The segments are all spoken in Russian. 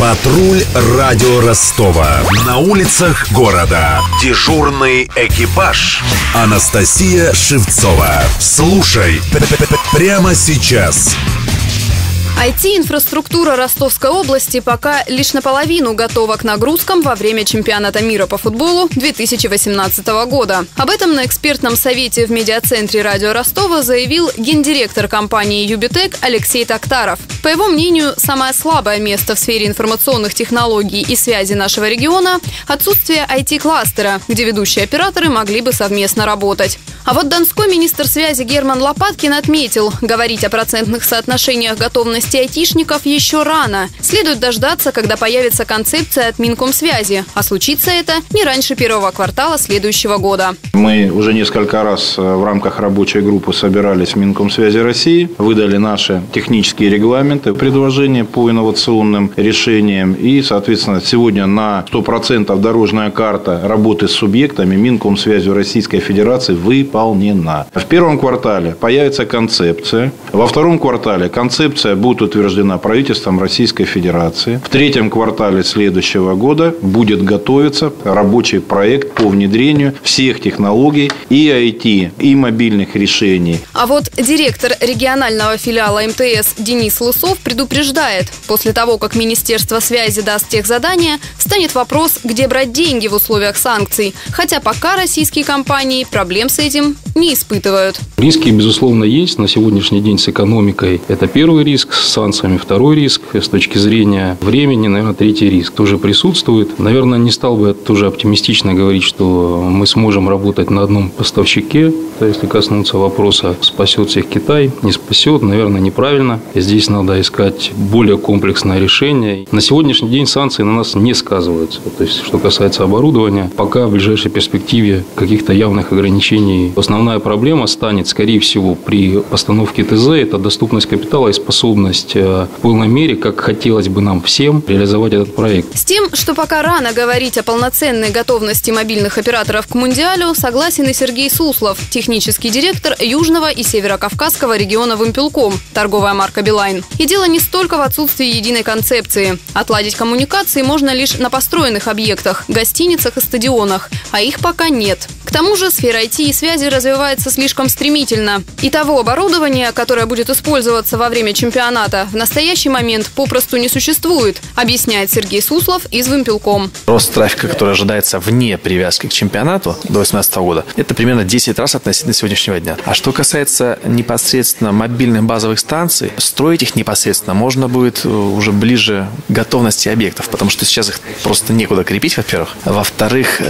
Патруль радио Ростова. На улицах города. Дежурный экипаж. Анастасия Шевцова. Слушай прямо сейчас. IT-инфраструктура Ростовской области пока лишь наполовину готова к нагрузкам во время чемпионата мира по футболу 2018 года. Об этом на экспертном совете в медиацентре радио Ростова заявил гендиректор компании «Юбитек» Алексей Токтаров. По его мнению, самое слабое место в сфере информационных технологий и связи нашего региона – отсутствие IT-кластера, где ведущие операторы могли бы совместно работать. А вот донской министр связи Герман Лопаткин отметил, говорить о процентных соотношениях готовности айтишников еще рано. Следует дождаться, когда появится концепция от Минкомсвязи. А случится это не раньше первого квартала следующего года. Мы уже несколько раз в рамках рабочей группы собирались в Минкомсвязи России, выдали наши технические регламенты, предложения по инновационным решениям. И, соответственно, сегодня на 100% дорожная карта работы с субъектами Минкомсвязью Российской Федерации выполнена. В первом квартале появится концепция. Во втором квартале концепция будет утверждена правительством Российской Федерации. В третьем квартале следующего года будет готовиться рабочий проект по внедрению всех технологий и IT, и мобильных решений. А вот директор регионального филиала МТС Денис Лысов предупреждает, после того, как Министерство связи даст техзадания, встанет вопрос, где брать деньги в условиях санкций. Хотя пока российские компании проблем с этим не испытывают. Риски, безусловно, есть. На сегодняшний день с экономикой это первый риск, с санкциями второй риск. С точки зрения времени, наверное, третий риск тоже присутствует. Наверное, не стал бы тоже оптимистично говорить, что мы сможем работать на одном поставщике. Если коснуться вопроса, спасет всех Китай, не спасет, наверное, неправильно. Здесь надо искать более комплексное решение. На сегодняшний день санкции на нас не сказываются. То есть, что касается оборудования, пока в ближайшей перспективе каких-то явных ограничений. Основная проблема станет, скорее всего, при постановке ТЗ – это доступность капитала и способность в полной мере, как хотелось бы нам всем, реализовать этот проект. С тем, что пока рано говорить о полноценной готовности мобильных операторов к Мундиалю, согласен и Сергей Суслов, технический директор Южного и Северокавказского региона Вимпелком, торговая марка «Билайн». И дело не столько в отсутствии единой концепции. Отладить коммуникации можно лишь на построенных объектах, гостиницах и стадионах, а их пока нет. К тому же сфера IT и связи развивается слишком стремительно. И того оборудования, которое будет использоваться во время чемпионата, в настоящий момент попросту не существует, объясняет Сергей Суслов из Вимпелком. Рост трафика, который ожидается вне привязки к чемпионату до 2018 года, это примерно 10 раз относительно сегодняшнего дня. А что касается непосредственно мобильных базовых станций, строить их непосредственно можно будет уже ближе к готовности объектов, потому что сейчас их просто некуда крепить, во-первых. Во-вторых,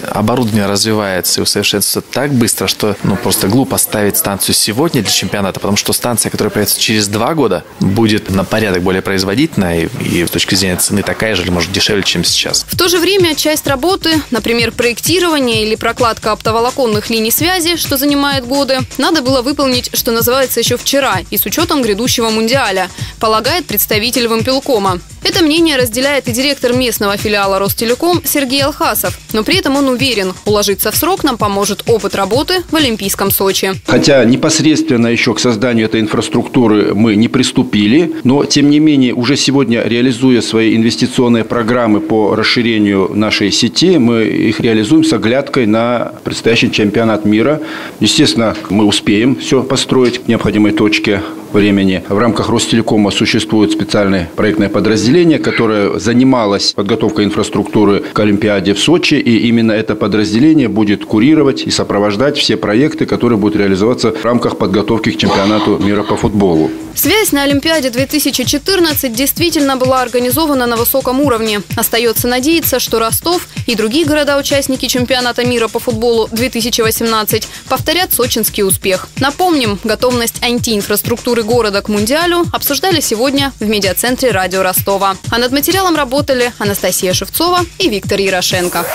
оборудование развивается и усовершенствуется так быстро, что просто глупо ставить станцию сегодня для чемпионата, потому что станция, которая появится через 2 года, будет на порядок более производительная и с точки зрения цены такая же или, может, дешевле, чем сейчас. В то же время часть работы, например, проектирование или прокладка оптоволоконных линий связи, что занимает годы, надо было выполнить, что называется, еще вчера и с учетом грядущего Мундиаля, полагает представитель Вимпелкома. Это мнение разделяет и директор местного филиала Ростелеком Сергей Алхасов. Но при этом он уверен, уложиться в срок нам поможет опыт работы в Олимпийском Сочи. Хотя непосредственно еще к созданию этой инфраструктуры мы не приступили, но тем не менее уже сегодня, реализуя свои инвестиционные программы по расширению нашей сети, мы их реализуем с оглядкой на предстоящий чемпионат мира. Естественно, мы успеем все построить к необходимой точке времени. В рамках Ростелекома существует специальное проектное подразделение, которое занималось подготовкой инфраструктуры к Олимпиаде в Сочи, и именно это подразделение будет курировать и сопровождать все проекты, которые будут реализоваться в рамках подготовки к чемпионату мира по футболу. Связь на Олимпиаде 2014 действительно была организована на высоком уровне. Остается надеяться, что Ростов и другие города-участники чемпионата мира по футболу 2018 повторят сочинский успех. Напомним, готовность IT-инфраструктуры города к Мундиалю обсуждали сегодня в медиацентре радио Ростова. А над материалом работали Анастасия Шевцова и Виктор Ярошенко.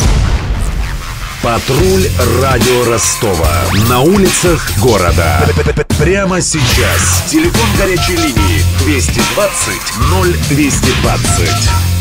Патруль радио Ростова. На улицах города. Прямо сейчас. Телефон горячей линии 220 0220.